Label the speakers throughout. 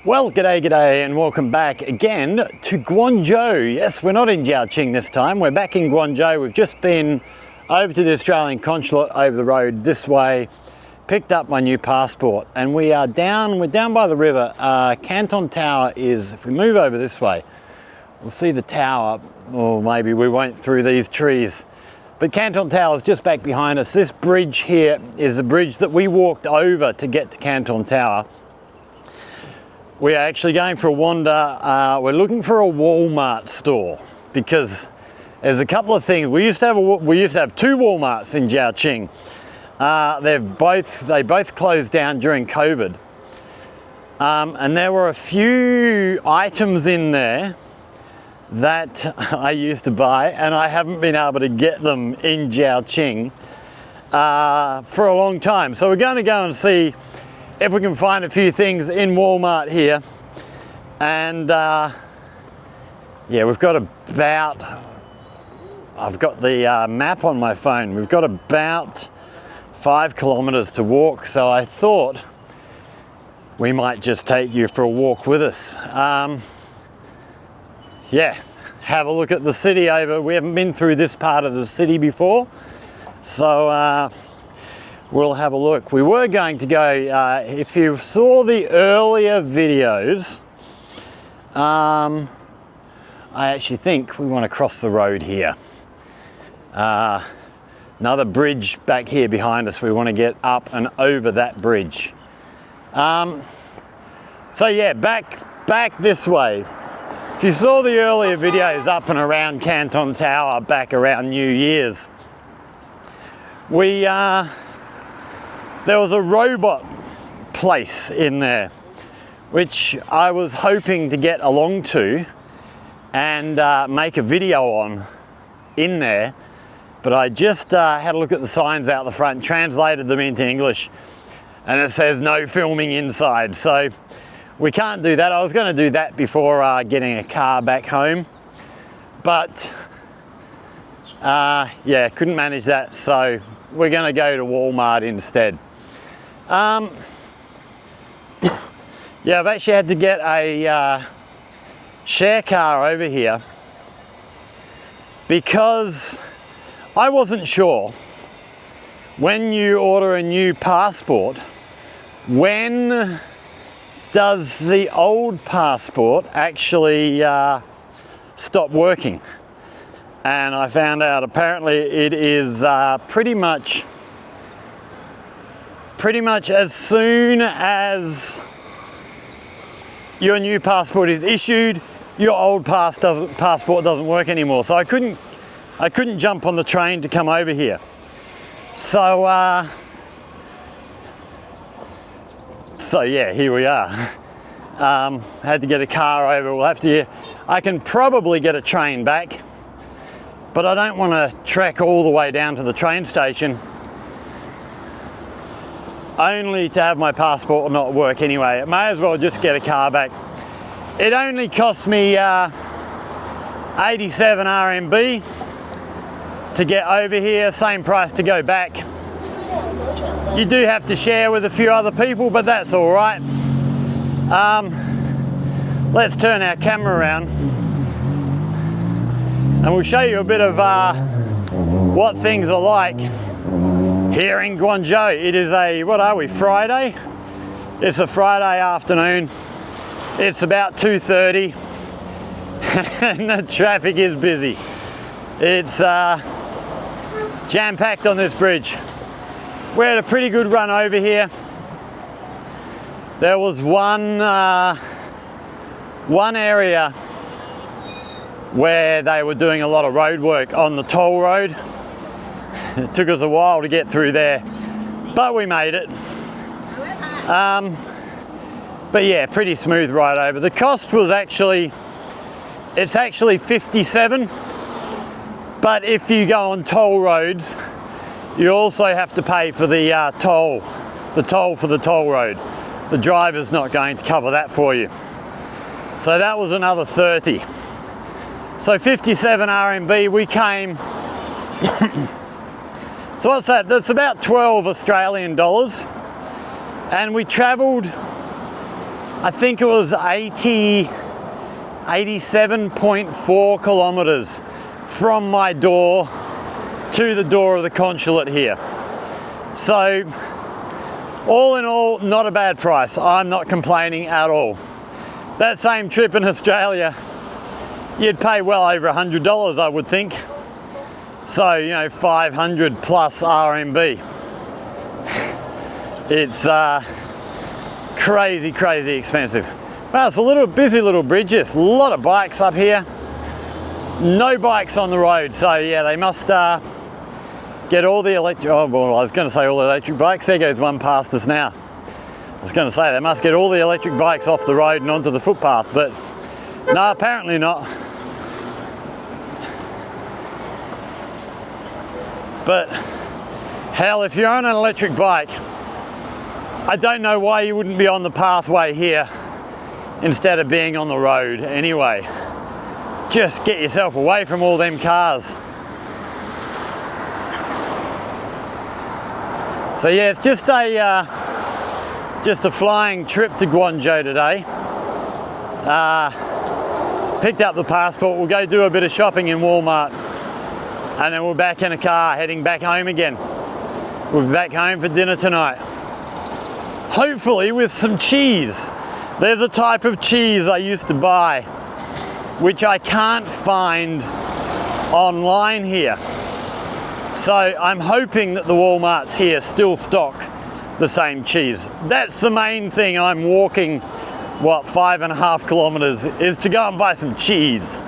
Speaker 1: Well, g'day and welcome back again to Guangzhou. Yes, we're not in Jiaoqing this time, we're back in Guangzhou. We've just been over to the Australian consulate over the road this way, picked up my new passport, and we're down by the river. Canton Tower is, if we move over this way, we'll see the tower, or maybe we won't through these trees. But Canton Tower is just back behind us. This bridge here is a bridge that we walked over to get to Canton Tower. We are actually going for a wander. We're looking for a Walmart store because there's a couple of things. We used to have two Walmarts in Jiaoqing. They both closed down during COVID, and there were a few items in there that I used to buy, and I haven't been able to get them in Jiaoqing for a long time. So we're going to go and see if we can find a few things in Walmart here. And yeah, we've got I've got the map on my phone. We've got about 5 kilometers to walk, so I thought we might just take you for a walk with us. Yeah, have a look at the city over. We haven't been through this part of the city before, so we'll have a look. We were going to go, if you saw the earlier videos, I actually think we want to cross the road here. Another bridge back here behind us. We want to get up and over that bridge. So yeah, back this way. If you saw the earlier videos up and around Canton Tower back around New Year's, there was a robot place in there, which I was hoping to get along to and make a video on in there, but I just had a look at the signs out the front, translated them into English, and it says no filming inside, so we can't do that. I was going to do that before getting a car back home, but yeah, couldn't manage that, so we're going to go to Walmart instead. Yeah, I've actually had to get a share car over here because I wasn't sure when you order a new passport, when does the old passport actually stop working? And I found out apparently it is pretty much as soon as your new passport is issued, your old passport doesn't work anymore. So I couldn't jump on the train to come over here. So yeah, here we are. Had to get a car over. I can probably get a train back, but I don't want to trek all the way down to the train station only to have my passport not work anyway. It may as well just get a car back. It only cost me 87 RMB to get over here, same price to go back. You do have to share with a few other people, but that's all right. Let's turn our camera around and we'll show you a bit of what things are like here in Guangzhou. It is Friday? It's a Friday afternoon. It's about 2:30 and the traffic is busy. It's jam-packed on this bridge. We had a pretty good run over here. There was one area where they were doing a lot of road work on the toll road. It took us a while to get through there, but we made it. But yeah, pretty smooth ride over. The cost was it's actually 57, but if you go on toll roads, you also have to pay for the toll for the toll road. The driver's not going to cover that for you. So that was another 30. So 57 RMB, we came, so what's that? That's about 12 Australian dollars. And we travelled I think it was 87.4 kilometers from my door to the door of the consulate here. So all in all, not a bad price. I'm not complaining at all. That same trip in Australia, you'd pay well over $100, I would think. So, you know, 500 plus RMB. It's crazy, crazy expensive. Well, it's a little busy little bridge. There's a lot of bikes up here. No bikes on the road. So yeah, they must get all the electric, oh, well, I was going to say all the electric bikes. There goes one past us now. I was going to say they must get all the electric bikes off the road and onto the footpath, but no, apparently not. But hell, if you're on an electric bike, I don't know why you wouldn't be on the pathway here instead of being on the road anyway. Just get yourself away from all them cars. So yeah, it's just a flying trip to Guangzhou today. Picked up the passport. We'll go do a bit of shopping in Walmart, and then we're back in a car heading back home again. We'll be back home for dinner tonight. Hopefully with some cheese. There's a type of cheese I used to buy, which I can't find online here. So I'm hoping that the Walmarts here still stock the same cheese. That's the main thing. I'm walking, what, 5.5 kilometers, is to go and buy some cheese.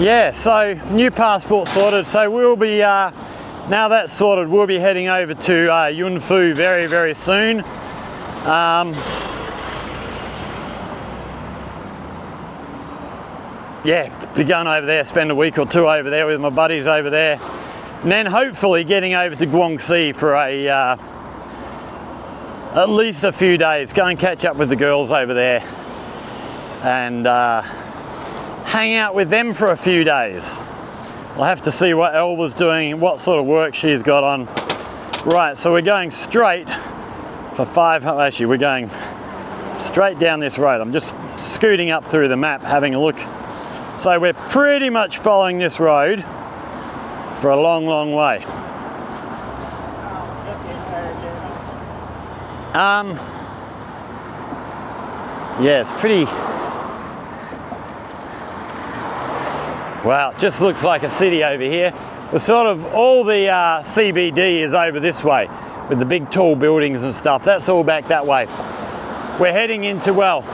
Speaker 1: Yeah, so new passport sorted. So we'll be, now that's sorted, we'll be heading over to Yunfu very, very soon. Yeah, be going over there, spend a week or two over there with my buddies over there. And then hopefully getting over to Guangzhou for at least a few days. Go and catch up with the girls over there and hang out with them for a few days. We'll have to see what Elba's doing, what sort of work she's got on. Right, so we're going straight for actually we're going straight down this road. I'm just scooting up through the map, having a look. So we're pretty much following this road for a long, long way. Yeah, it's pretty. Wow, it just looks like a city over here. The sort of all the CBD is over this way with the big tall buildings and stuff. That's all back that way. We're heading into, well,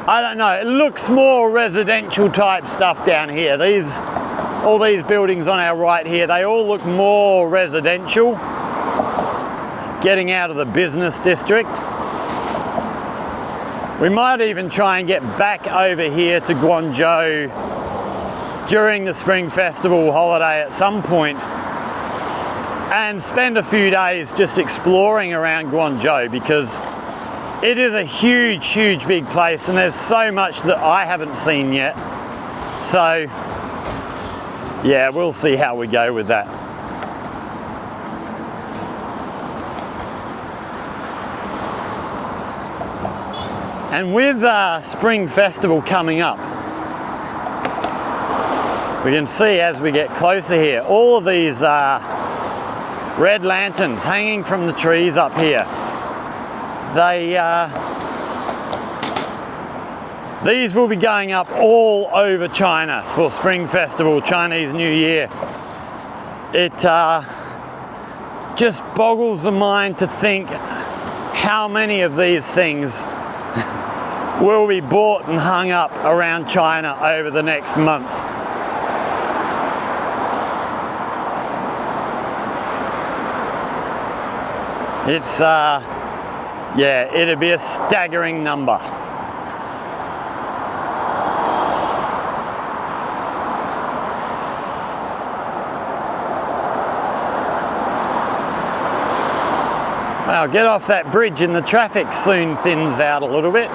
Speaker 1: I don't know, it looks more residential type stuff down here. All these buildings on our right here, they all look more residential. Getting out of the business district. We might even try and get back over here to Guangzhou during the Spring Festival holiday at some point and spend a few days just exploring around Guangzhou, because it is a huge, huge big place and there's so much that I haven't seen yet. So yeah, we'll see how we go with that. And with Spring Festival coming up, we can see as we get closer here, all of these red lanterns hanging from the trees up here. These will be going up all over China for Spring Festival, Chinese New Year. It just boggles the mind to think how many of these things will be bought and hung up around China over the next month. It's, yeah, it'd be a staggering number. Well, get off that bridge and the traffic soon thins out a little bit.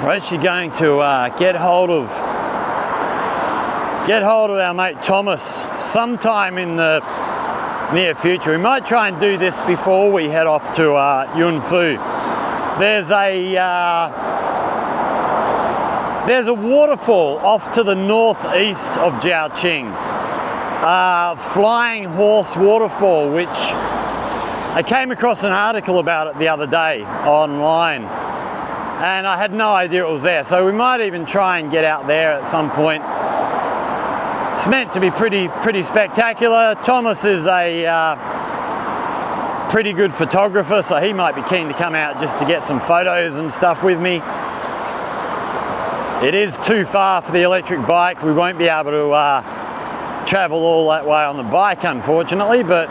Speaker 1: We're actually going to get hold of our mate Thomas sometime in the near future. We might try and do this before we head off to Yunfu. There's a waterfall off to the northeast of Jiaoqing, Flying Horse Waterfall, which I came across an article about it the other day online, and I had no idea it was there. So we might even try and get out there at some point. It's meant to be pretty spectacular. Thomas is a pretty good photographer, so he might be keen to come out just to get some photos and stuff with me. It is too far for the electric bike. We won't be able to travel all that way on the bike, unfortunately, but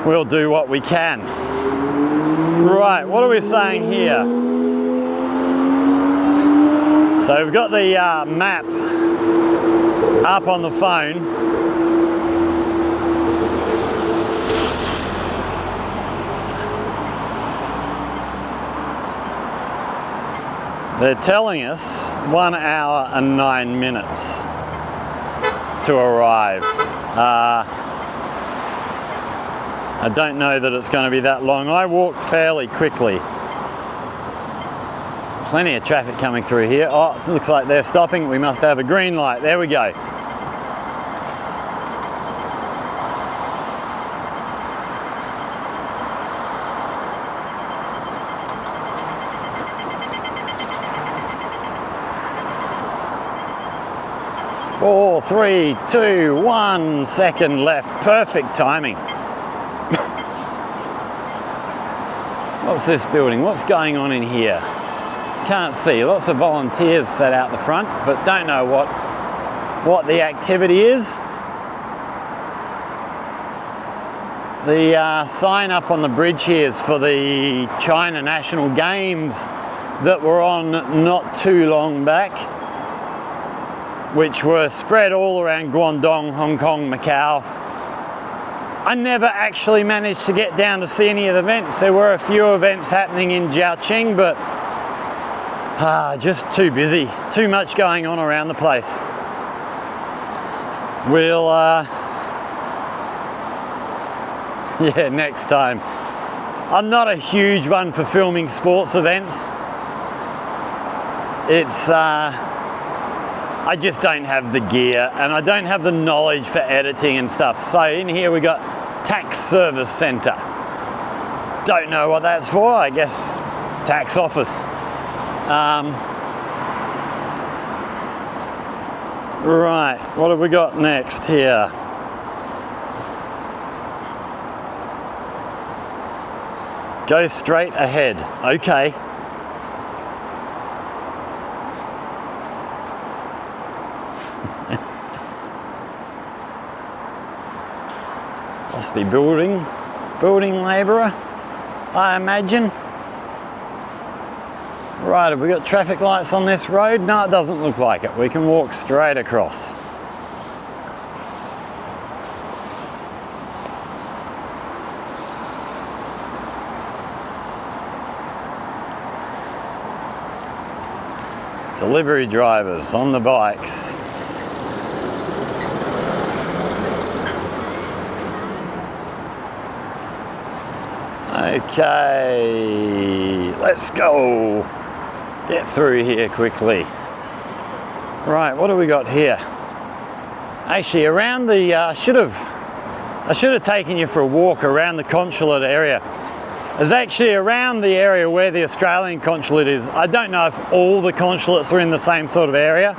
Speaker 1: we'll do what we can. Right, what are we saying here? So we've got the map up on the phone. They're telling us 1 hour and 9 minutes to arrive. I don't know that it's going to be that long. I walk fairly quickly. Plenty of traffic coming through here. Oh, it looks like they're stopping. We must have a green light. There we go. Four, 3, 2, 1 second left. Perfect timing. What's this building? What's going on in here? Can't see. Lots of volunteers set out the front, but don't know what the activity is. The sign up on the bridge here is for the China National Games that were on not too long back, which were spread all around Guangdong, Hong Kong, Macau. I never actually managed to get down to see any of the events. There were a few events happening in Jiaoqing, but just too busy. Too much going on around the place. We'll, yeah, next time. I'm not a huge one for filming sports events. It's, I just don't have the gear and I don't have the knowledge for editing and stuff. So in here we got Tax Service Centre. Don't know what that's for. I guess tax office. Right, what have we got next here? Go straight ahead. Okay. Must be building labourer, I imagine. Right, have we got traffic lights on this road? No, it doesn't look like it. We can walk straight across. Delivery drivers on the bikes. Okay, let's go. Get through here quickly. Right, what do we got here? Actually, around the, I should have taken you for a walk around the consulate area. There's actually around the area where the Australian consulate is. I don't know if all the consulates are in the same sort of area.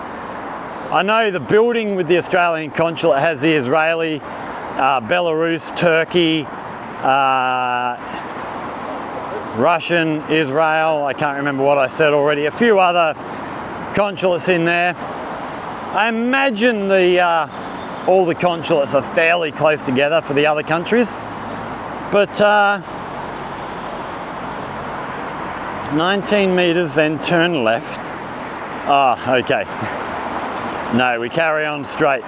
Speaker 1: I know the building with the Australian consulate has the Israeli, Belarus, Turkey, Russian, Israel, I can't remember what I said already, a few other consulates in there. I imagine all the consulates are fairly close together for the other countries, but 19 metres, then turn left. Ah, okay. No, we carry on straight.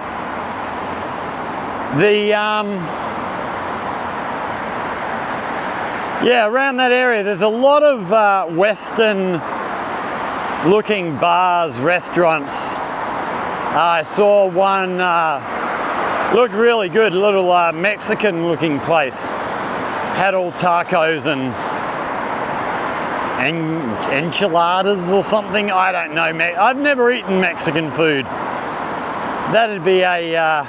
Speaker 1: Yeah, around that area, there's a lot of Western looking bars, restaurants. I saw one looked really good, little Mexican looking place. Had all tacos and enchiladas or something. I don't know. I've never eaten Mexican food. That'd be a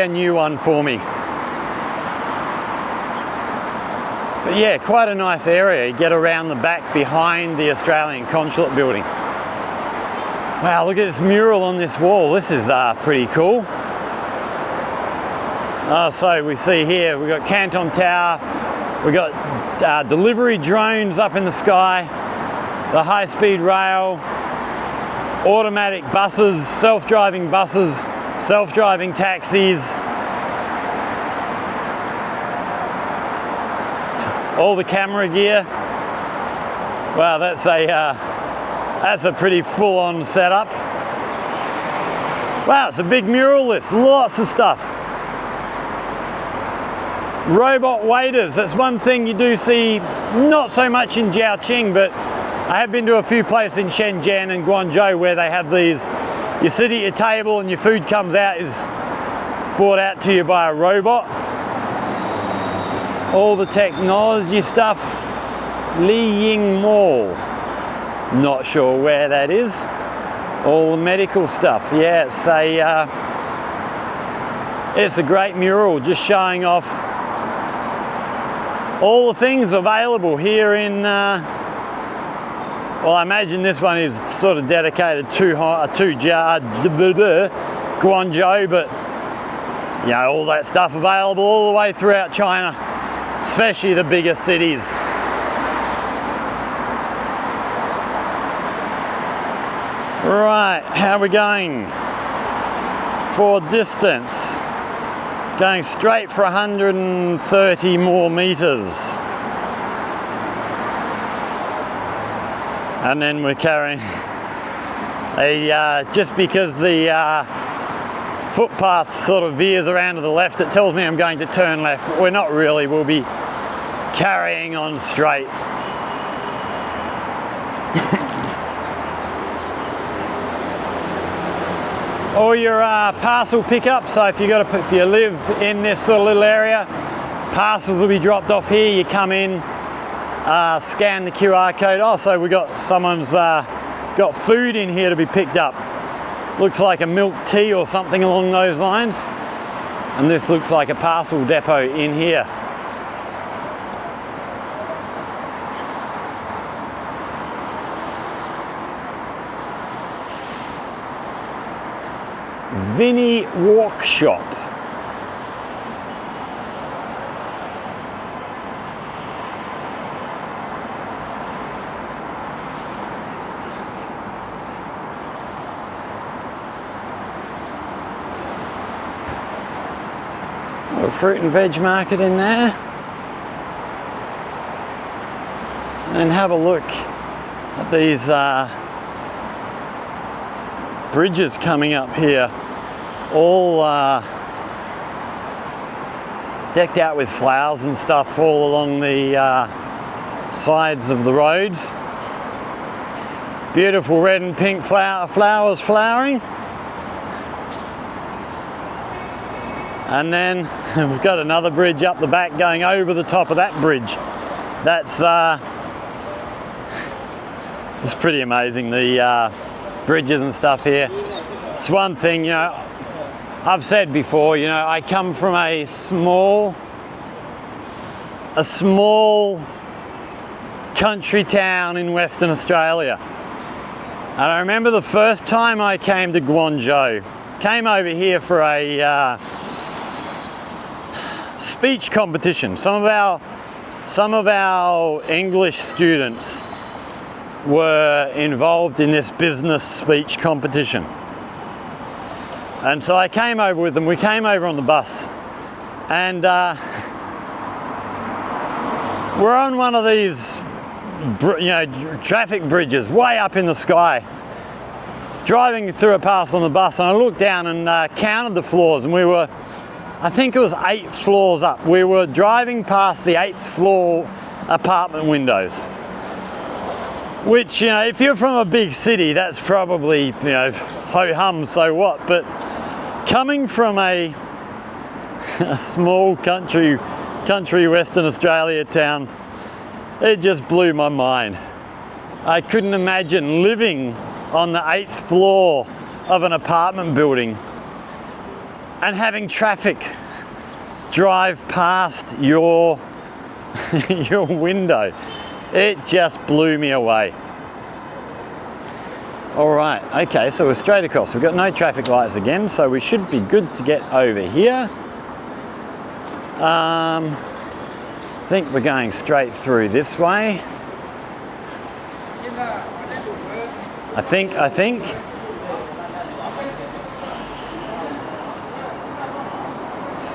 Speaker 1: new one for me. But yeah, quite a nice area. You get around the back behind the Australian Consulate building. Wow, look at this mural on this wall. This is pretty cool. So we see here, we've got Canton Tower, we've got delivery drones up in the sky, the high-speed rail, automatic buses, self-driving taxis, all the camera gear. Wow, that's a pretty full-on setup. Wow, it's a big mural list, lots of stuff. Robot waiters, that's one thing you do see, not so much in Jiaoqing, but I have been to a few places in Shenzhen and Guangzhou where they have these, you sit at your table and your food comes out, is brought out to you by a robot. All the technology stuff, Liying Mall, not sure where that is. All the medical stuff, yeah, it's a great mural just showing off all the things available here in, well, I imagine this one is sort of dedicated to Guangzhou, but you know, all that stuff available all the way throughout China, especially the bigger cities. Right, how are we going for distance? Going straight for 130 more meters. And then we're carrying just because the footpath sort of veers around to the left, it tells me I'm going to turn left, but we're not really, we'll be carrying on straight. Or your parcel pickup, so if you live in this sort of little area, parcels will be dropped off here, you come in, scan the QR code. Also, we got someone's got food in here to be picked up. Looks like a milk tea or something along those lines. And this looks like a parcel depot in here. Vinny Workshop. A fruit and veg market in there. And have a look at these bridges coming up here. All decked out with flowers and stuff all along the sides of the roads. Beautiful red and pink flowers flowering. And then we've got another bridge up the back going over the top of that bridge. That's it's pretty amazing, the bridges and stuff here. It's one thing, you know, I've said before, you know, I come from a small country town in Western Australia. And I remember the first time I came to Guangzhou, came over here for a speech competition. Some of our English students were involved in this business speech competition. And so I came over with them. We came over on the bus, and we're on one of these, you know, traffic bridges way up in the sky. Driving through a pass on the bus, and I looked down and counted the floors, and we were, I think it was 8 floors up. We were driving past the 8th floor apartment windows. which, you know, if you're from a big city, that's probably, you know, ho-hum, so what, but coming from a small country Western Australia town, it just blew my mind. I couldn't imagine living on the 8th floor of an apartment building and having traffic drive past your your window. It just blew me away. All right, okay, so we're straight across. We've got no traffic lights again, so we should be good to get over here. I think we're going straight through this way. I think.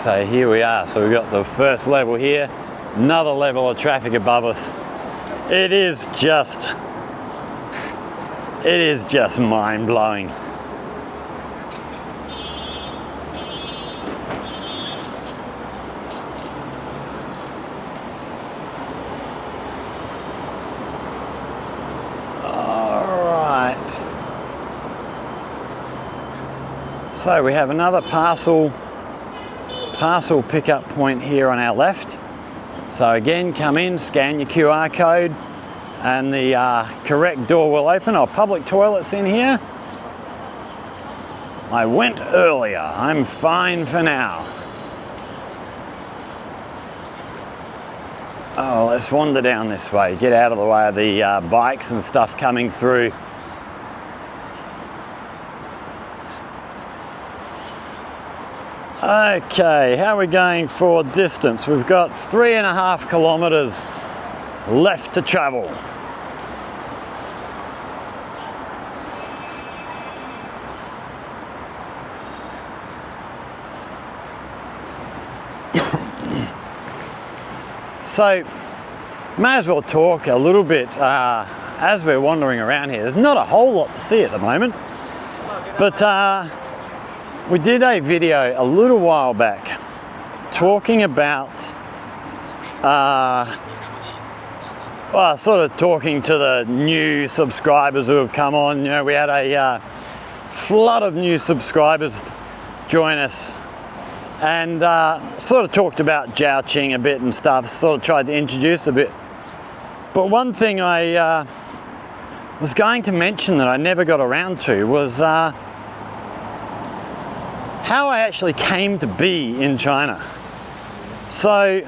Speaker 1: So here we are. So we've got the first level here, another level of traffic above us. It is just mind-blowing. So we have another parcel pickup point here on our left. So again, come in, scan your QR code, and the correct door will open. Our public toilets in here. I went earlier. I'm fine for now. Oh, let's wander down this way. Get out of the way of the bikes and stuff coming through. Okay, how are we going for distance? We've got 3.5 kilometers left to travel. So, may as well talk a little bit as we're wandering around here. There's not a whole lot to see at the moment, but we did a video a little while back talking about, sort of talking to the new subscribers who have come on. You know, we had a flood of new subscribers join us, and sort of talked about Jiaoqing a bit and stuff, sort of tried to introduce a bit. But one thing I was going to mention that I never got around to was how I actually came to be in China. So,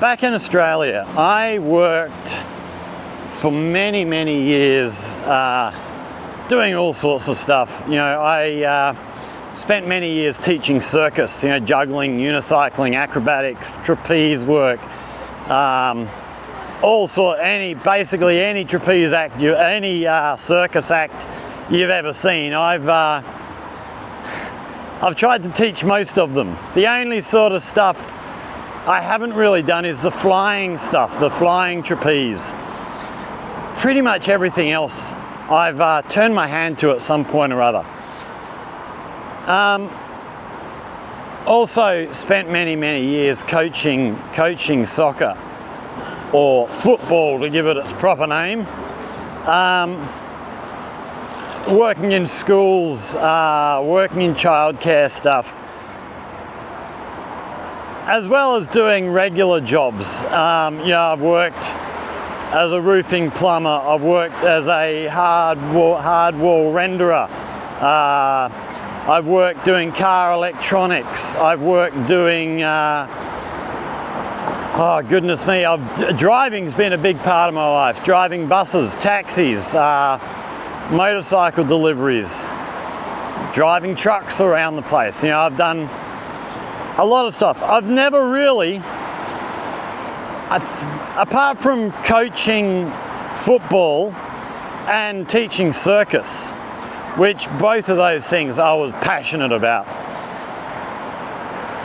Speaker 1: back in Australia, I worked for many, many years doing all sorts of stuff. You know, I spent many years teaching circus, you know, juggling, unicycling, acrobatics, trapeze work, basically any trapeze act, any circus act you've ever seen. I've tried to teach most of them. The only sort of stuff I haven't really done is the flying stuff, the flying trapeze. Pretty much everything else I've turned my hand to at some point or other. Also spent many, many years coaching soccer, or football to give it its proper name. Working in schools, working in childcare stuff, as well as doing regular jobs. You know, I've worked as a roofing plumber, I've worked as a hard wall renderer, I've worked doing car electronics, I've worked doing, oh goodness me, driving's been a big part of my life. Driving buses, taxis, motorcycle deliveries, driving trucks around the place. You know, I've done a lot of stuff. I've never really, apart from coaching football and teaching circus, which both of those things I was passionate about,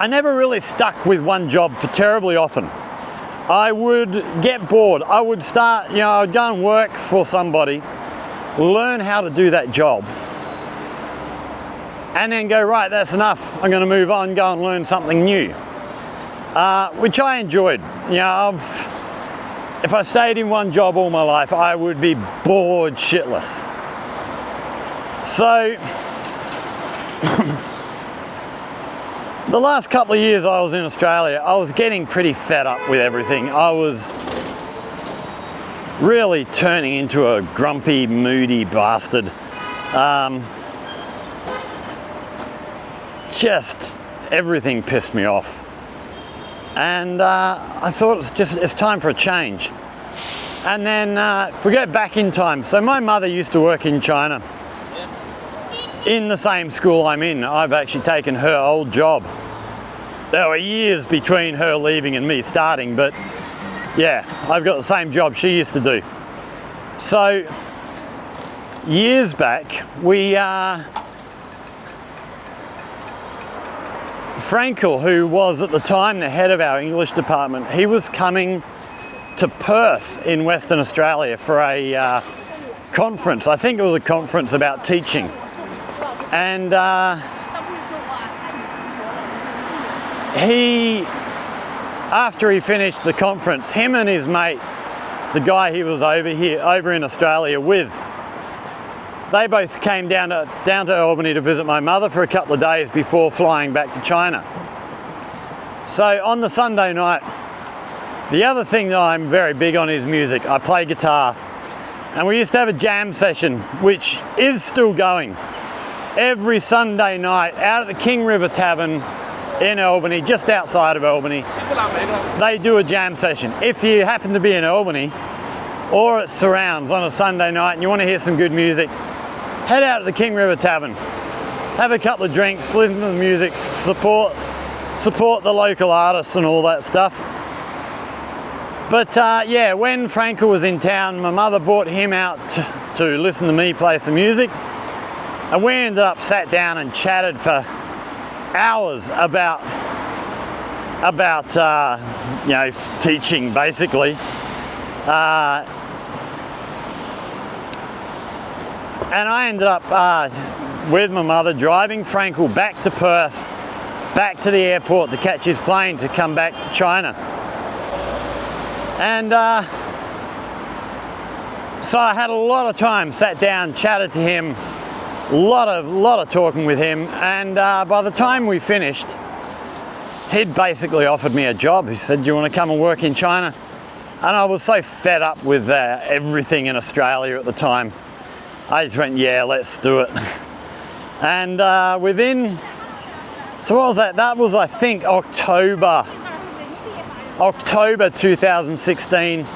Speaker 1: I never really stuck with one job for terribly often. I would get bored. I would start, you know, I would go and work for somebody, learn how to do that job, and then go, right, that's enough. I'm going to move on, go and learn something new, which I enjoyed. You know, if I stayed in one job all my life, I would be bored shitless. So the last couple of years I was in Australia, I was getting pretty fed up with everything. I was really turning into a grumpy, moody bastard. Just everything pissed me off. And I thought it's time for a change. And then if we go back in time, so my mother used to work in China in the same school I'm in. I've actually taken her old job. There were years between her leaving and me starting, but yeah, I've got the same job she used to do. So years back, Frankel, who was at the time the head of our English department, he was coming to Perth in Western Australia for a conference. I think it was a conference about teaching. And after he finished the conference, him and his mate, the guy he was over in Australia with, they both came down to Albany to visit my mother for a couple of days before flying back to China. So on the Sunday night, the other thing that I'm very big on is music. I play guitar, and we used to have a jam session, which is still going. Every Sunday night out at the King River Tavern in Albany, just outside of Albany, they do a jam session. If you happen to be in Albany or at Surrounds on a Sunday night and you want to hear some good music, head out to the King River Tavern, have a couple of drinks, listen to the music, support the local artists and all that stuff. But yeah, when Frankel was in town, my mother brought him out to listen to me play some music, and we ended up sat down and chatted for hours about you know, teaching basically. And I ended up with my mother driving Frankel back to Perth, back to the airport to catch his plane to come back to China. And so I had a lot of time, sat down, chatted to him, a lot of talking with him, and by the time we finished, he'd basically offered me a job. He said, "Do you want to come and work in China?" And I was so fed up with everything in Australia at the time. I just went, yeah, let's do it. And so what was that? That was, I think, October 2016.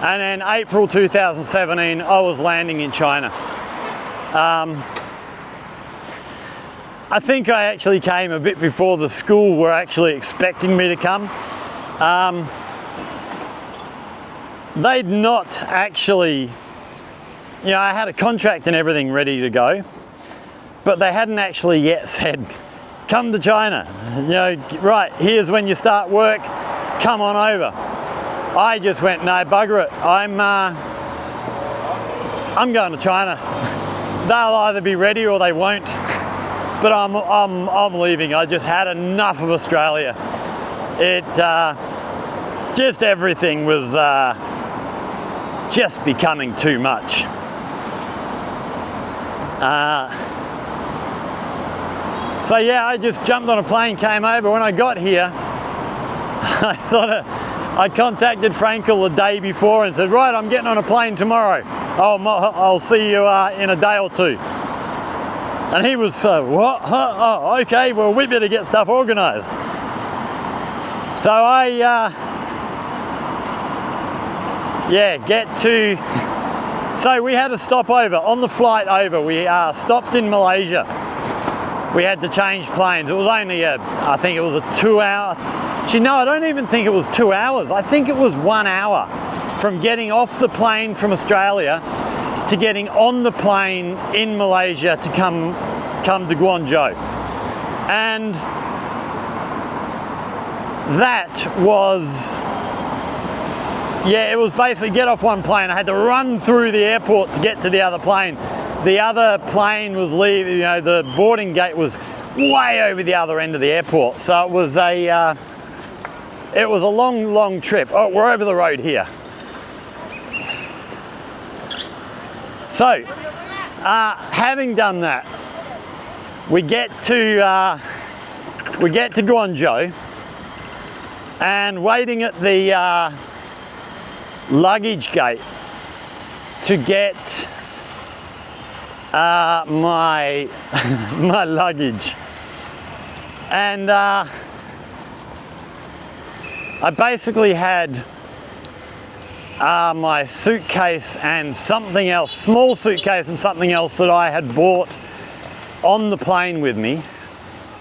Speaker 1: And then April 2017, I was landing in China. I think I actually came a bit before the school were actually expecting me to come. They'd not actually, you know, I had a contract and everything ready to go, but they hadn't actually yet said, come to China, you know, right, here's when you start work, come on over. I just went, no, bugger it, I'm going to China. They'll either be ready or they won't, but I'm leaving. I just had enough of Australia. It, just everything was just becoming too much. So yeah, I just jumped on a plane, came over. When I got here, I contacted Frankel the day before and said, right, I'm getting on a plane tomorrow. I'll see you in a day or two. And he was, what? Huh? Oh, okay, well, we better get stuff organised. So so we had a stopover. On the flight over, we stopped in Malaysia. We had to change planes. It was only I think it was a 2 hour. Actually, no, I don't even think it was 2 hours. I think it was 1 hour from getting off the plane from Australia to getting on the plane in Malaysia to come to Guangzhou. And that was, yeah, it was basically get off one plane. I had to run through the airport to get to the other plane. The other plane was leaving, you know, the boarding gate was way over the other end of the airport. So it was a long trip. Oh, we're over the road here. So, having done that, we get to Guangzhou, and waiting at the luggage gate to get my my luggage, and I basically had my suitcase and something else, small suitcase and something else that I had bought on the plane with me.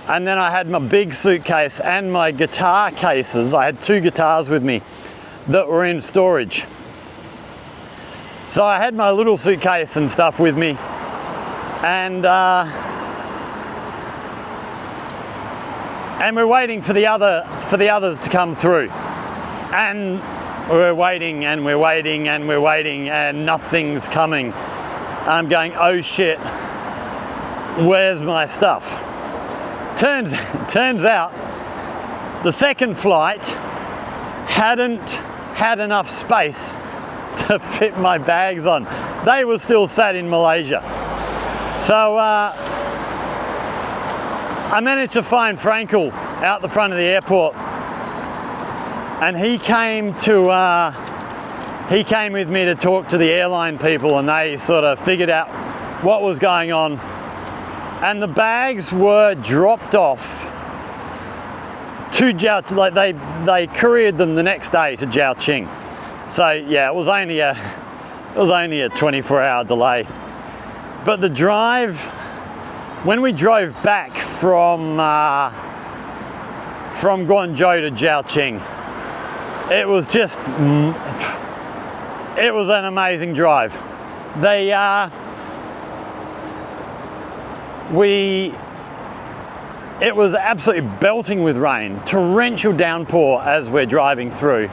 Speaker 1: And then I had my big suitcase and my guitar cases. I had 2 guitars with me that were in storage. So I had my little suitcase and stuff with me, and we're waiting for the others to come through. And we're waiting and we're waiting and we're waiting, and nothing's coming. I'm going, oh shit, where's my stuff? Turns out the second flight hadn't had enough space to fit my bags on. They were still sat in Malaysia. So I managed to find Frankel out the front of the airport, and he came with me to talk to the airline people, and they sort of figured out what was going on. And the bags were dropped off to Jiao, like they couriered them the next day to Jiaoqing. So yeah, it was only a 24-hour delay. But the drive, when we drove back from Guangzhou to Jiaoqing, it was an amazing drive. It was absolutely belting with rain, torrential downpour as we're driving through.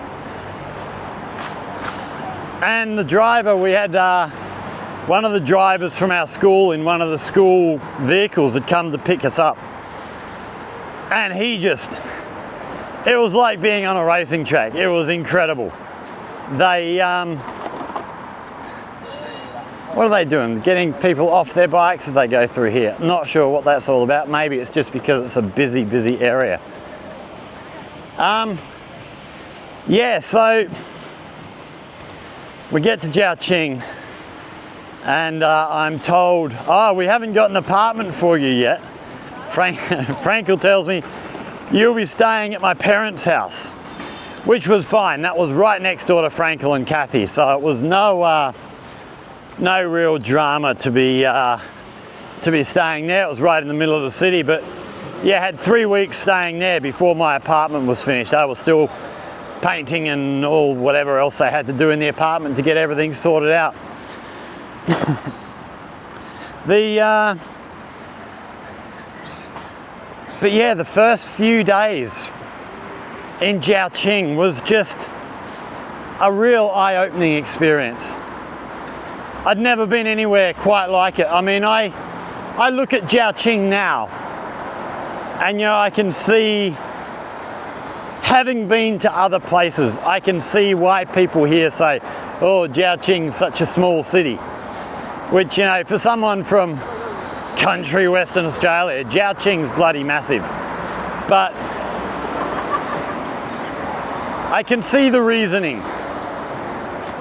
Speaker 1: And the driver, we had one of the drivers from our school in one of the school vehicles had come to pick us up. And it was like being on a racing track. It was incredible. What are they doing? Getting people off their bikes as they go through here. Not sure what that's all about. Maybe it's just because it's a busy area. Yeah, so we get to Jiaoqing, and I'm told, oh, we haven't got an apartment for you yet. Frankel tells me, you'll be staying at my parents' house, which was fine. That was right next door to Frankel and Kathy, so it was no real drama to be staying there. It was right in the middle of the city, but yeah, I had 3 weeks staying there before my apartment was finished. I was still painting and all whatever else I had to do in the apartment to get everything sorted out. But yeah, the first few days in Jiaoqing was just a real eye-opening experience. I'd never been anywhere quite like it. I mean, I look at Jiaoqing now, and I can see, having been to other places, I can see why people here say, oh, Jiaoqing's such a small city. Which, for someone from country Western Australia, Jiaoqing's bloody massive. But I can see the reasoning.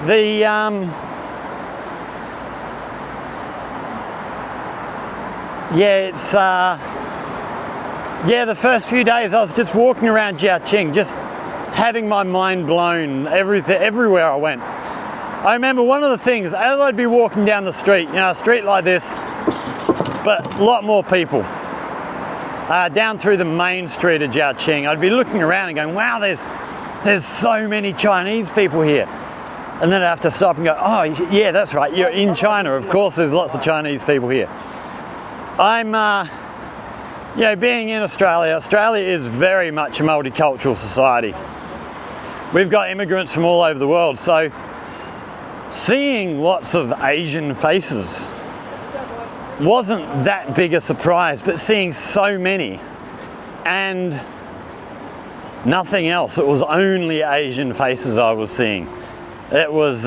Speaker 1: The first few days I was just walking around Jiaoqing, just having my mind blown everywhere I went. I remember one of the things, as I'd be walking down the street, a street like this, but a lot more people, down through the main street of Jiaoqing, I'd be looking around and going, wow, there's so many Chinese people here. And then I'd have to stop and go, oh, yeah, that's right, you're in China, of course there's lots of Chinese people here. I'm, being in Australia is very much a multicultural society. We've got immigrants from all over the world, so seeing lots of Asian faces wasn't that big a surprise, but seeing so many and nothing else, it was only Asian faces I was seeing. It was,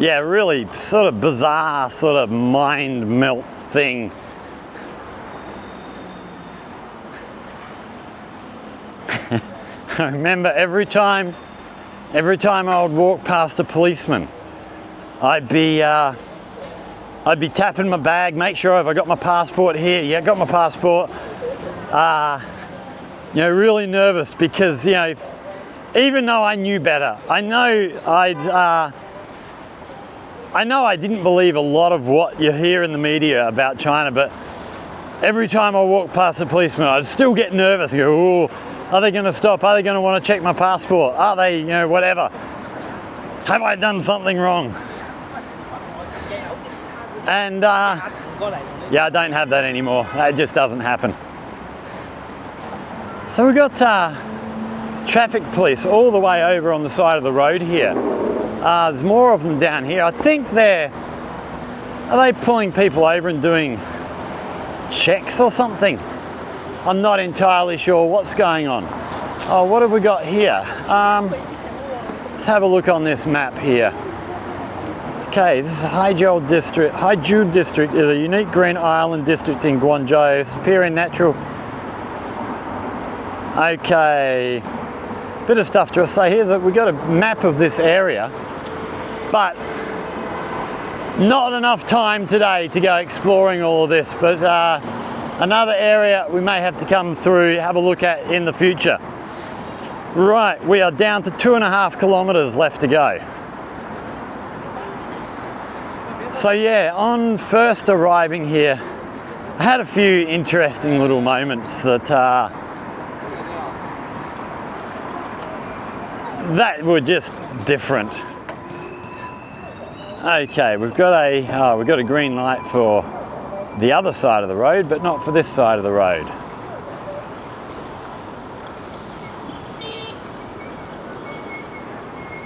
Speaker 1: yeah, really sort of bizarre, sort of mind melt thing. I remember every time I would walk past a policeman, I'd be tapping my bag, make sure if I got my passport here. Yeah, got my passport. You know, really nervous because, you know, even though I knew better, I know I didn't believe a lot of what you hear in the media about China, but every time I walk past a policeman, I'd still get nervous and go, oh, are they going to stop? Are they going to want to check my passport? Are they, you know, whatever? Have I done something wrong? And yeah, I don't have that anymore. It just doesn't happen. So we've got traffic police all the way over on the side of the road here. There's more of them down here. I think are they pulling people over and doing checks or something? I'm not entirely sure what's going on. Oh, what have we got here? Let's have a look on this map here. Okay, this is Haijiu District. Haijiu District is a unique green island district in Guangzhou, superior natural. Okay, bit of stuff to say here. We've got a map of this area, but not enough time today to go exploring all of this, but another area we may have to come through, have a look at in the future. Right, we are down to 2.5 kilometers left to go. So yeah, on first arriving here, I had a few interesting little moments that were just different. Okay, we've got a green light for the other side of the road, but not for this side of the road.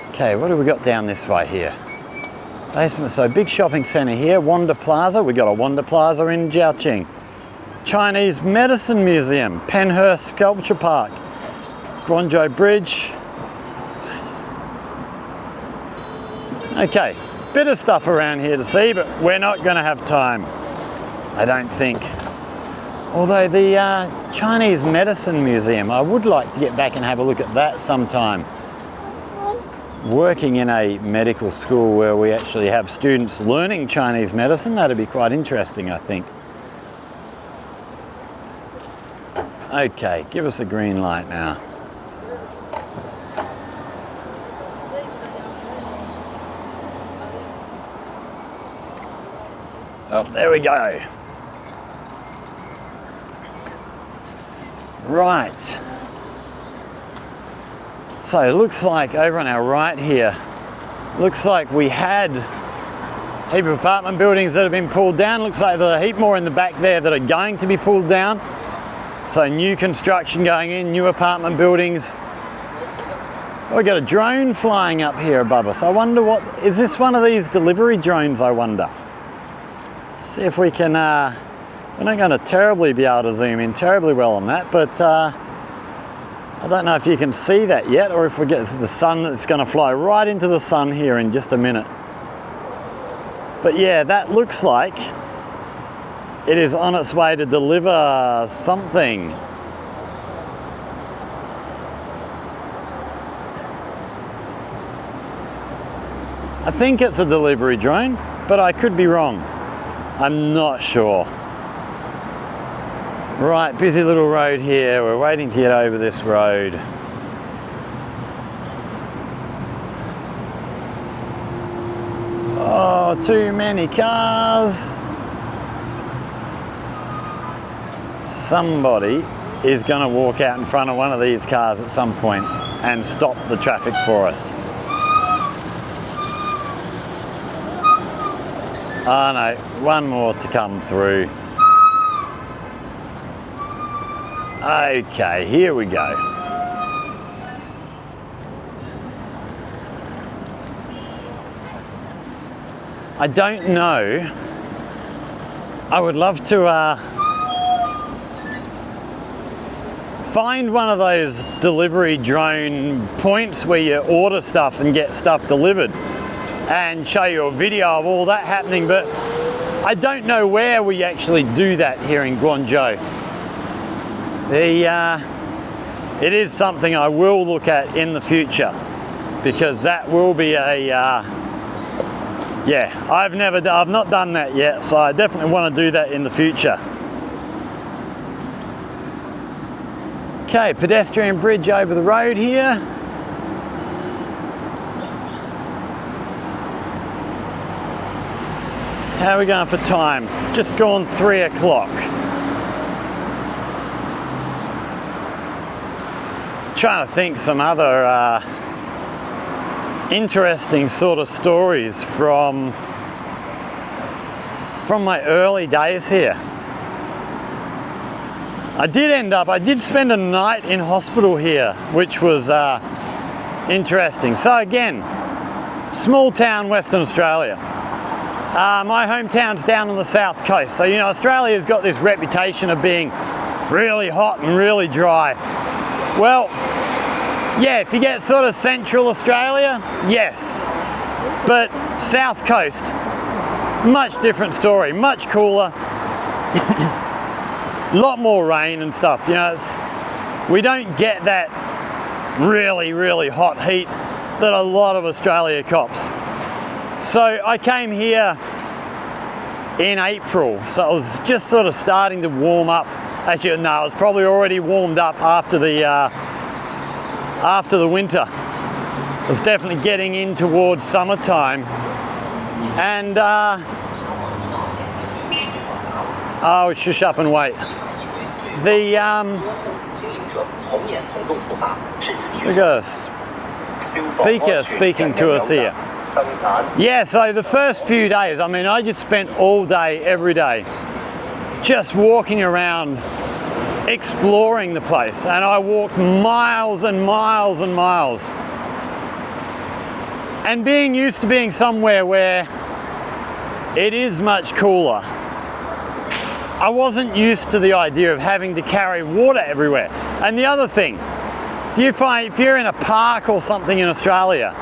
Speaker 1: Okay, what have we got down this way here? Basement, so big shopping centre here, Wanda Plaza. We've got a Wanda Plaza in Jiaoqing. Chinese Medicine Museum, Penhurst Sculpture Park, Guangzhou Bridge. Okay, bit of stuff around here to see, but we're not going to have time, I don't think. Although the Chinese Medicine Museum, I would like to get back and have a look at that sometime. Working in a medical school where we actually have students learning Chinese medicine, that'd be quite interesting, I think. Okay, give us a green light now. Oh, there we go. Right. So it looks like over on our right here, looks like we had a heap of apartment buildings that have been pulled down. Looks like there's a heap more in the back there that are going to be pulled down. So new construction going in, new apartment buildings. Oh, we've got a drone flying up here above us. I wonder is this one of these delivery drones, I wonder? See if we can, we're not going to terribly be able to zoom in terribly well on that, but I don't know if you can see that yet, or if we get the sun that's going to fly right into the sun here in just a minute. But yeah, that looks like it is on its way to deliver something. I think it's a delivery drone, but I could be wrong. I'm not sure. Right, busy little road here. We're waiting to get over this road. Oh, too many cars. Somebody is going to walk out in front of one of these cars at some point and stop the traffic for us. Oh no, one more to come through. Okay, here we go. I don't know. I would love to find one of those delivery drone points where you order stuff and get stuff delivered. and show you a video of all that happening, but I don't know where we actually do that here in Guangzhou. It is something I will look at in the future, because that will be a yeah, I've not done that yet, so I definitely want to do that in the future. Okay, pedestrian bridge over the road here. How are we going for time? Just gone 3 o'clock. Trying to think some other interesting sort of stories from my early days here. I did spend a night in hospital here, which was interesting. So again, small town, Western Australia. My hometown's down on the south coast. So, you know, Australia's got this reputation of being really hot and really dry. Well, yeah, if you get sort of central Australia, yes. But south coast, much different story, much cooler. A lot more rain and stuff, you know. We don't get that really, really hot heat that a lot of Australia cops. So I came here in April, so it was just sort of starting to warm up. Actually, no, it was probably already warmed up after the winter. It was definitely getting in towards summertime. And oh, shush up and wait. The we got a speaker speaking to us here. Yeah, so the first few days, I mean, I just spent all day, every day, just walking around, exploring the place, and I walked miles and miles and miles. And being used to being somewhere where it is much cooler, I wasn't used to the idea of having to carry water everywhere. And the other thing, if you're in a park or something in Australia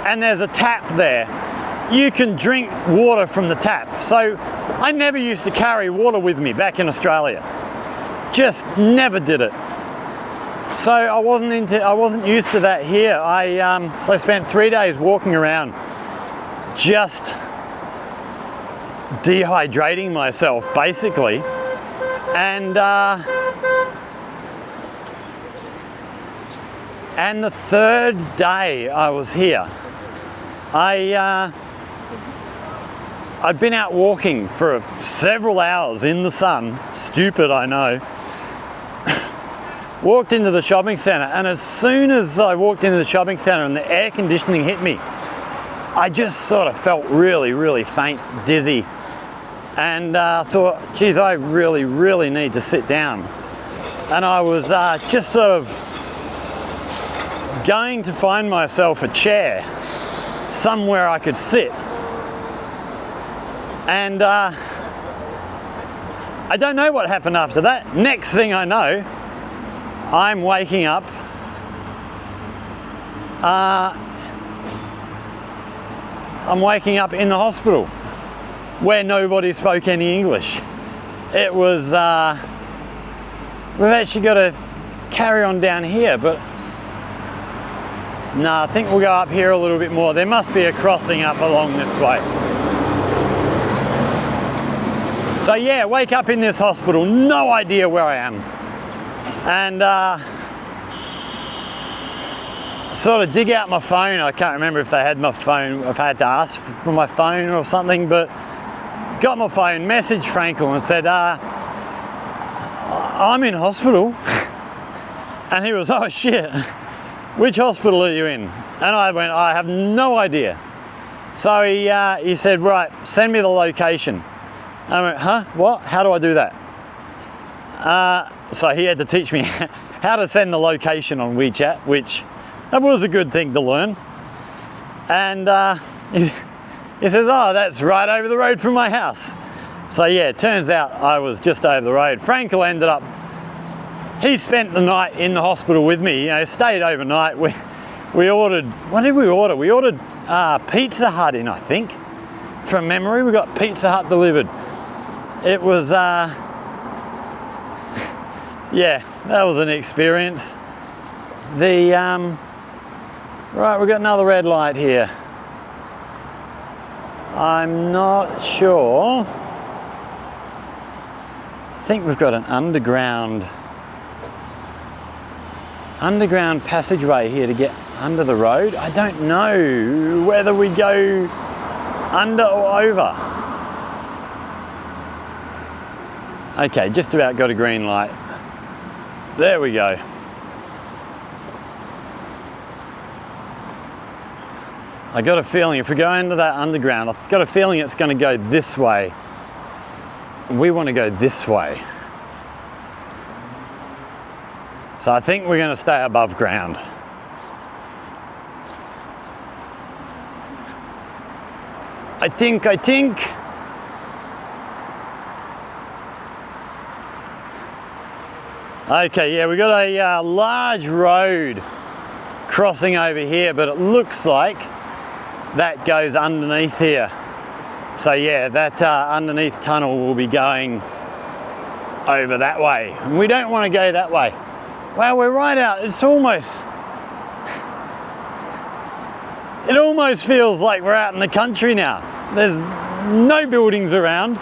Speaker 1: and there's a tap there, you can drink water from the tap. So I never used to carry water with me back in Australia. Just never did it. So I wasn't used to that here. So I spent 3 days walking around, just dehydrating myself basically, and the third day I was here, I'd been out walking for several hours in the sun. Stupid, I know. Walked into the shopping centre, and as soon as I walked into the shopping centre and the air conditioning hit me, I just sort of felt really, really faint, dizzy, and thought, geez, I really, really need to sit down. And I was just sort of going to find myself a chair somewhere I could sit. And I don't know what happened after that. Next thing I know, I'm waking up in the hospital where nobody spoke any English. It was, we've actually got to carry on down here, but no, I think we'll go up here a little bit more. There must be a crossing up along this way. So yeah, wake up in this hospital, no idea where I am. And sort of dig out my phone. I can't remember if they had my phone, if I had to ask for my phone or something, but got my phone, messaged Frankel and said, I'm in hospital. And he was, oh shit, which hospital are you in? And I went, I have no idea. So he said, right, send me the location. And I went, huh, what? How do I do that? So he had to teach me how to send the location on WeChat, which that was a good thing to learn. And he says, oh, that's right over the road from my house. So yeah, it turns out I was just over the road. Frankel ended up, he spent the night in the hospital with me, you know, stayed overnight. We ordered, what did we order? We ordered Pizza Hut in, I think. From memory, we got Pizza Hut delivered. It was, yeah, that was an experience. Right, we've got another red light here. I'm not sure. I think we've got an underground passageway here to get under the road. I don't know whether we go under or over. Okay, just about got a green light. There we go. I got a feeling if we go into that underground, I've got a feeling it's going to go this way. And we want to go this way. So I think we're going to stay above ground. I think. Okay, yeah, we got a large road crossing over here, but it looks like that goes underneath here. So yeah, that underneath tunnel will be going over that way. And we don't want to go that way. Wow, we're right out. It almost feels like we're out in the country now. There's no buildings around,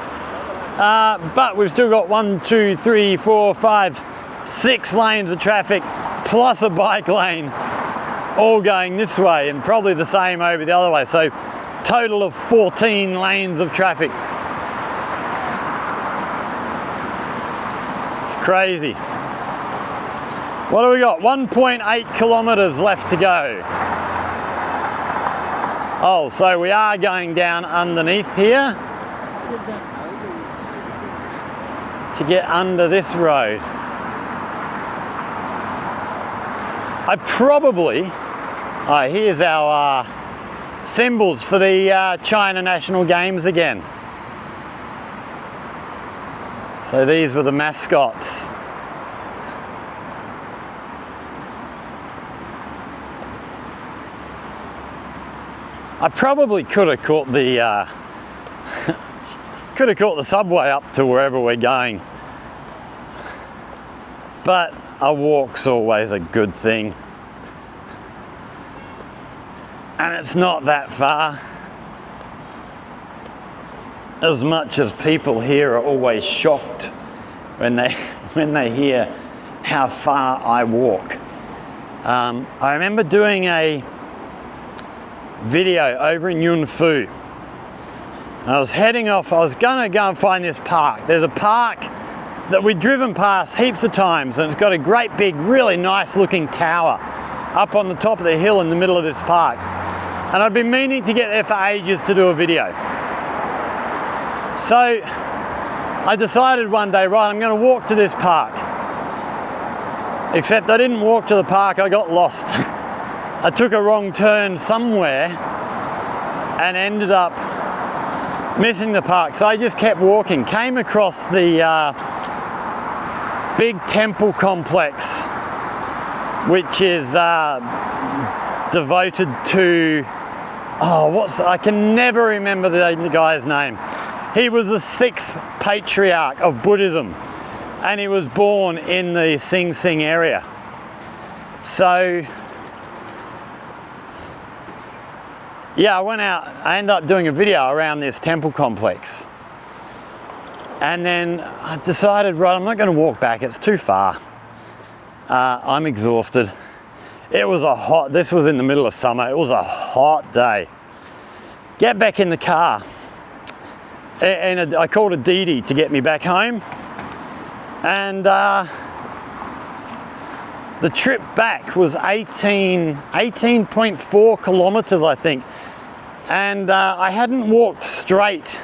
Speaker 1: but we've still got 1, 2, 3, 4, 5, 6 lanes of traffic plus a bike lane all going this way, and probably the same over the other way. So total of 14 lanes of traffic. It's crazy. What do we got? 1.8 kilometers left to go. Oh, so we are going down underneath here to get under this road. I probably, here's our symbols for the China National Games again. So these were the mascots. I probably could have caught the subway up to wherever we're going, but a walk's always a good thing, and it's not that far. As much as people here are always shocked when they hear how far I walk. I remember doing a video over in Yunfu. I was heading off. I was gonna go and find this park. There's a park that we'd driven past heaps of times, and it's got a great big, really nice looking tower up on the top of the hill in the middle of this park. And I'd been meaning to get there for ages to do a video. So I decided one day, right, I'm gonna walk to this park. Except I didn't walk to the park, I got lost. I took a wrong turn somewhere and ended up missing the park. So I just kept walking, came across the big temple complex, which is devoted to, I can never remember the guy's name. He was the 6th patriarch of Buddhism, and he was born in the Sing Sing area. So yeah, I went out, I ended up doing a video around this temple complex. And then I decided, right, I'm not gonna walk back, it's too far. I'm exhausted. It was this was in the middle of summer, it was a hot day. Get back in the car. And I called a Didi to get me back home. And the trip back was 18.4 kilometers, I think. And I hadn't walked straight.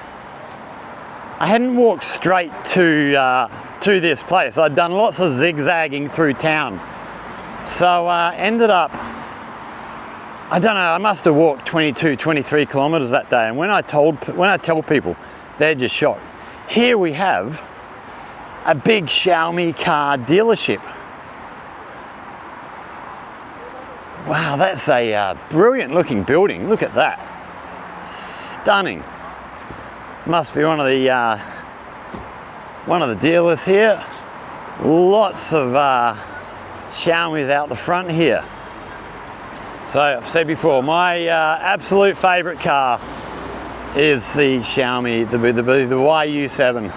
Speaker 1: To this place. I'd done lots of zigzagging through town. So ended up, I don't know, I must have walked 22, 23 kilometers that day. And when I tell people, they're just shocked. Here we have a big Xiaomi car dealership. Wow, that's a brilliant looking building. Look at that. Stunning. Must be one of the dealers here. Lots of Xiaomi's out the front here. So I've said before, my absolute favourite car is the Xiaomi, the YU7.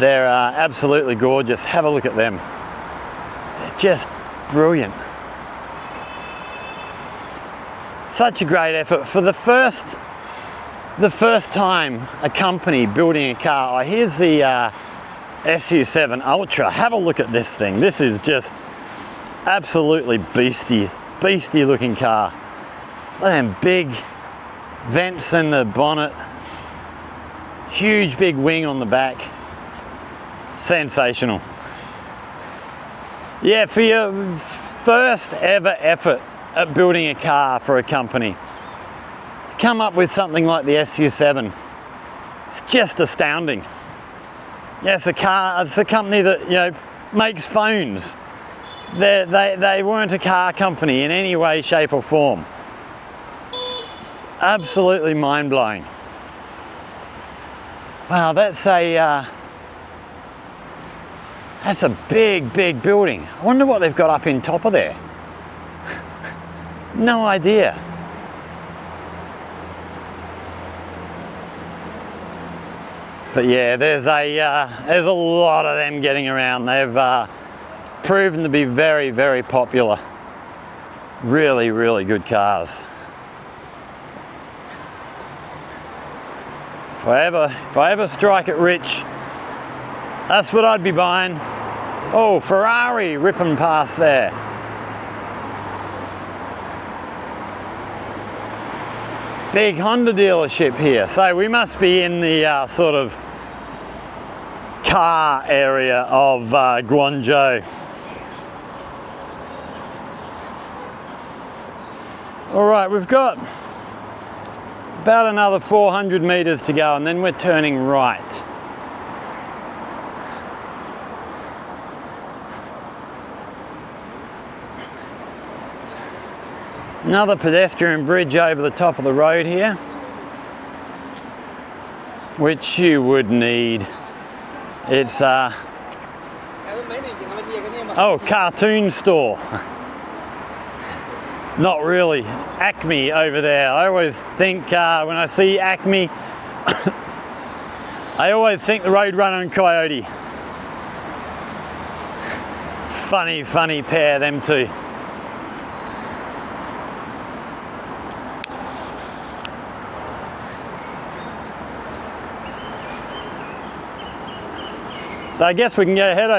Speaker 1: They're absolutely gorgeous. Have a look at them. They're just brilliant. Such a great effort for the first time a company building a car. Oh, here's the SU7 Ultra. Have a look at this thing. This is just absolutely beastie looking car. Look at them big vents in the bonnet. Huge big wing on the back. Sensational. Yeah, for your first ever effort at building a car for a company, to come up with something like the SU7, it's just astounding. Yes, it's a company that, you know, makes phones. They weren't a car company in any way, shape or form. Absolutely mind-blowing. Wow, that's a big building. I wonder what they've got up in top of there. No idea. But yeah, there's a lot of them getting around. They've proven to be very popular. Really good cars. If I ever strike it rich, that's what I'd be buying. Oh, Ferrari ripping past there. Big Honda dealership here. So we must be in the sort of car area of Guangzhou. All right, we've got about another 400 meters to go and then we're turning right. Another pedestrian bridge over the top of the road here, which you would need. It's oh, cartoon store. Not really. Acme over there. I always think when I see Acme, I always think the Roadrunner and Coyote. Funny pair, them two. So I guess we can go head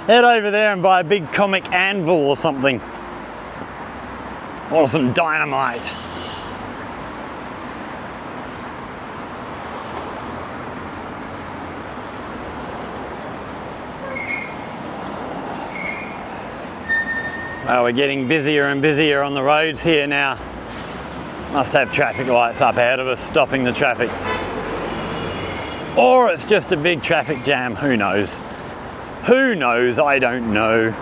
Speaker 1: over there and buy a big comic anvil or something. Or some dynamite. Well, we're getting busier and busier on the roads here now. Must have traffic lights up ahead of us stopping the traffic. Or it's just a big traffic jam, who knows? Who knows? I don't know.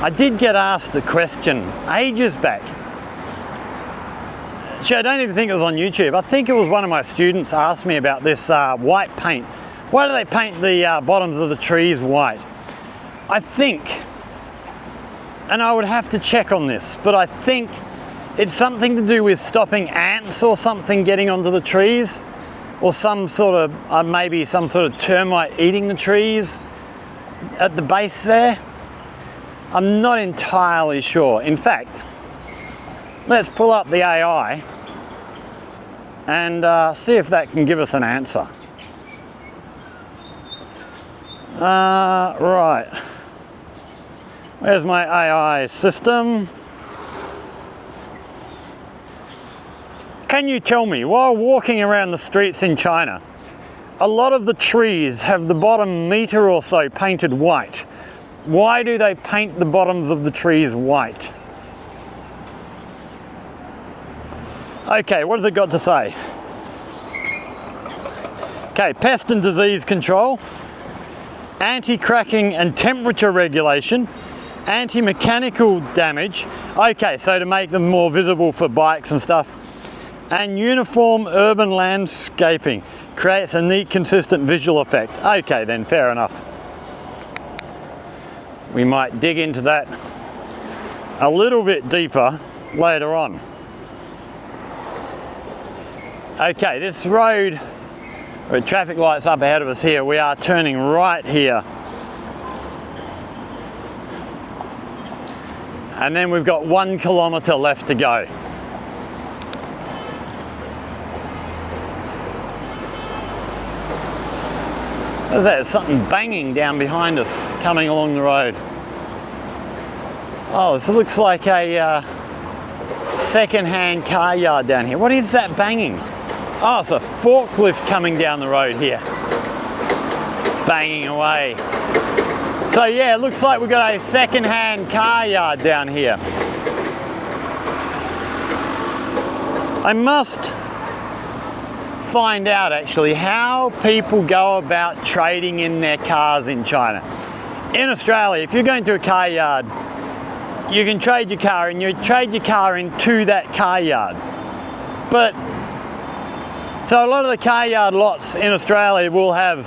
Speaker 1: I did get asked a question ages back. Actually, I don't even think it was on YouTube. I think it was one of my students asked me about this white paint. Why do they paint the bottoms of the trees white? I think, and I would have to check on this, but I think it's something to do with stopping ants or something getting onto the trees, or some sort of, maybe some sort of termite eating the trees at the base there. I'm not entirely sure. In fact, let's pull up the AI and see if that can give us an answer. Right. Where's my AI system? Can you tell me, while walking around the streets in China, a lot of the trees have the bottom metre or so painted white. Why do they paint the bottoms of the trees white? Okay, what have they got to say? Okay, pest and disease control. anti-cracking and temperature regulation, anti-mechanical damage, okay, so to make them more visible for bikes and stuff, and uniform urban landscaping, creates a neat consistent visual effect. Okay then, fair enough. We might dig into that a little bit deeper later on. Okay, this road, with traffic lights up ahead of us here, we are turning right here. And then we've got 1 kilometre left to go. What's that? There's something banging down behind us coming along the road. Oh, this looks like a second-hand car yard down here. What is that banging? Oh, it's a forklift coming down the road here. Banging away. So yeah, it looks like we've got a second-hand car yard down here. I must find out actually how people go about trading in their cars in China. In Australia, if you're going to a car yard, you can trade your car and you trade your car into that car yard. But so a lot of the car yard lots in Australia will have,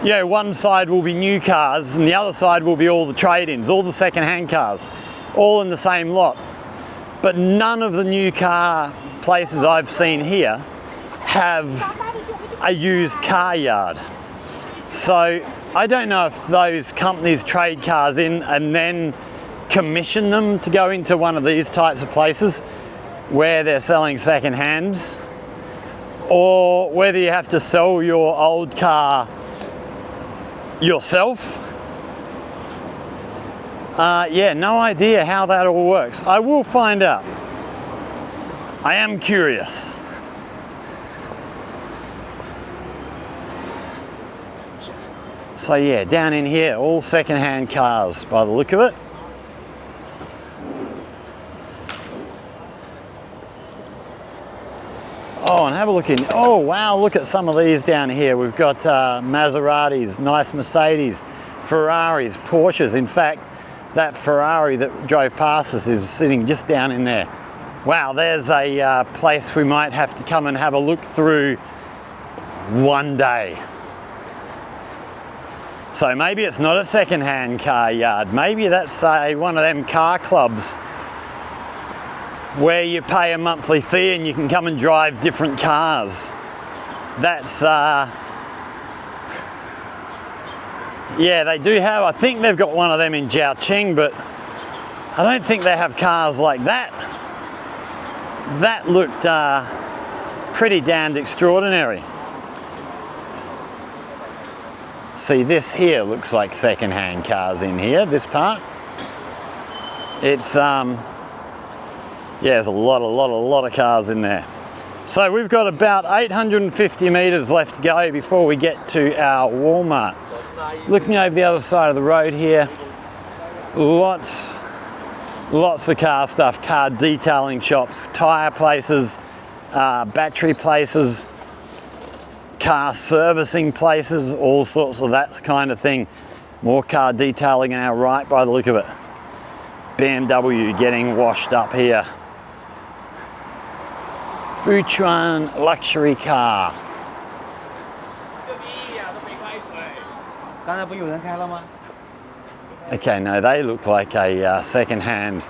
Speaker 1: you know, one side will be new cars and the other side will be all the trade-ins, all the second-hand cars, all in the same lot. But none of the new car places I've seen here have a used car yard. So I don't know if those companies trade cars in and then commission them to go into one of these types of places where they're selling second hands, or whether you have to sell your old car yourself. Yeah, no idea how that all works. I will find out. I am curious. So yeah, down in here, all second-hand cars by the look of it. Oh, and have a look in, oh wow, look at some of these down here. We've got Maseratis, nice Mercedes, Ferraris, Porsches. In fact, that Ferrari that drove past us is sitting just down in there. Wow, there's a place we might have to come and have a look through one day. So maybe it's not a second-hand car yard. Maybe that's one of them car clubs where you pay a monthly fee and you can come and drive different cars. That's, yeah, they do have, I think they've got one of them in Zhaoqing, but I don't think they have cars like that. That looked pretty damned extraordinary. See, this here looks like second-hand cars in here, this part. It's, yeah, there's a lot of cars in there. So we've got about 850 metres left to go before we get to our Walmart. Looking over the other side of the road here, lots of car stuff, car detailing shops, tyre places, battery places, car servicing places, all sorts of that kind of thing. More car detailing on our right by the look of it. BMW getting washed up here. Fuchuan luxury car. Okay, no, they look like a second-hand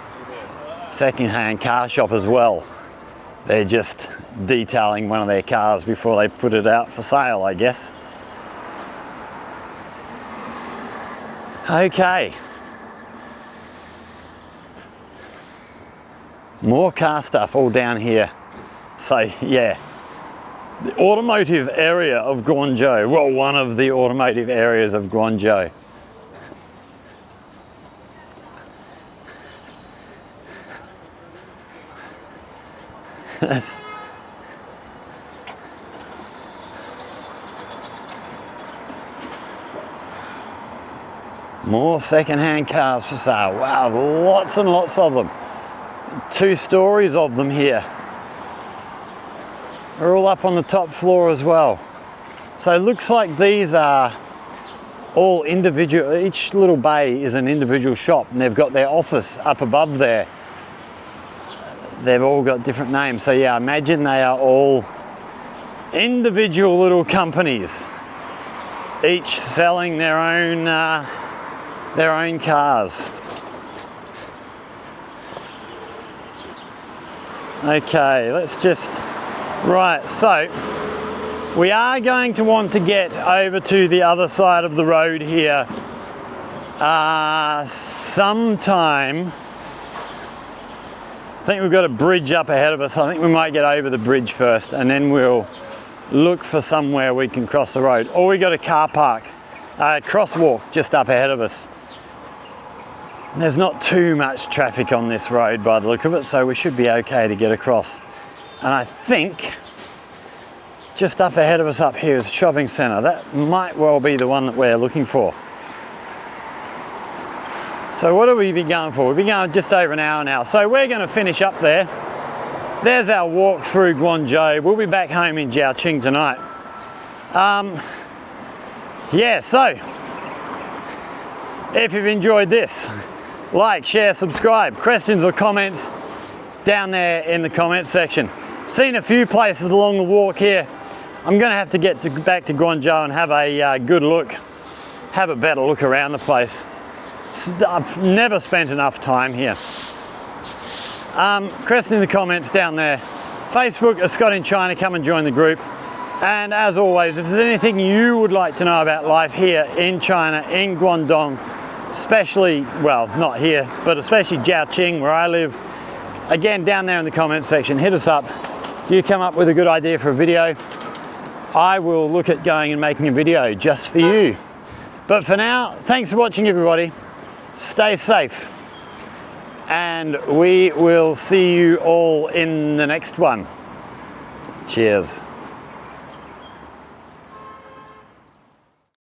Speaker 1: car shop as well. They're just detailing one of their cars before they put it out for sale, I guess. Okay. More car stuff all down here. So yeah, the automotive area of Guangzhou, well, one of the automotive areas of Guangzhou. More second-hand cars for sale. Wow, lots and lots of them. 2 stories of them here. They're all up on the top floor as well. So it looks like these are all individual, each little bay is an individual shop, and they've got their office up above there. They've all got different names. So yeah, imagine they are all individual little companies, each selling their own cars. Okay, let's just, right, so we are going to want to get over to the other side of the road here sometime. I think we've got a bridge up ahead of us. I think we might get over the bridge first, and then we'll look for somewhere we can cross the road. Or we got a car park, crosswalk just up ahead of us. There's not too much traffic on this road by the look of it, so we should be okay to get across. And I think just up ahead of us up here is a shopping centre. That might well be the one that we're looking for. So what have we been going for? We've been going just over an hour now. So we're going to finish up there. There's our walk through Guangzhou. We'll be back home in Jiaqing tonight. Yeah, so if you've enjoyed this, like, share, subscribe. Questions or comments down there in the comment section. Seen a few places along the walk here. I'm going to have to get back to Guangzhou and have a good look, have a better look around the place. I've never spent enough time here. Question in the comments down there. Facebook, A Scot in China, come and join the group. And as always, if there's anything you would like to know about life here in China, in Guangdong, especially, well, not here, but especially Jiaqing, where I live, again, down there in the comment section, hit us up. You come up with a good idea for a video, I will look at going and making a video just for you. But for now, thanks for watching, everybody. Stay safe, and we will see you all in the next one. Cheers.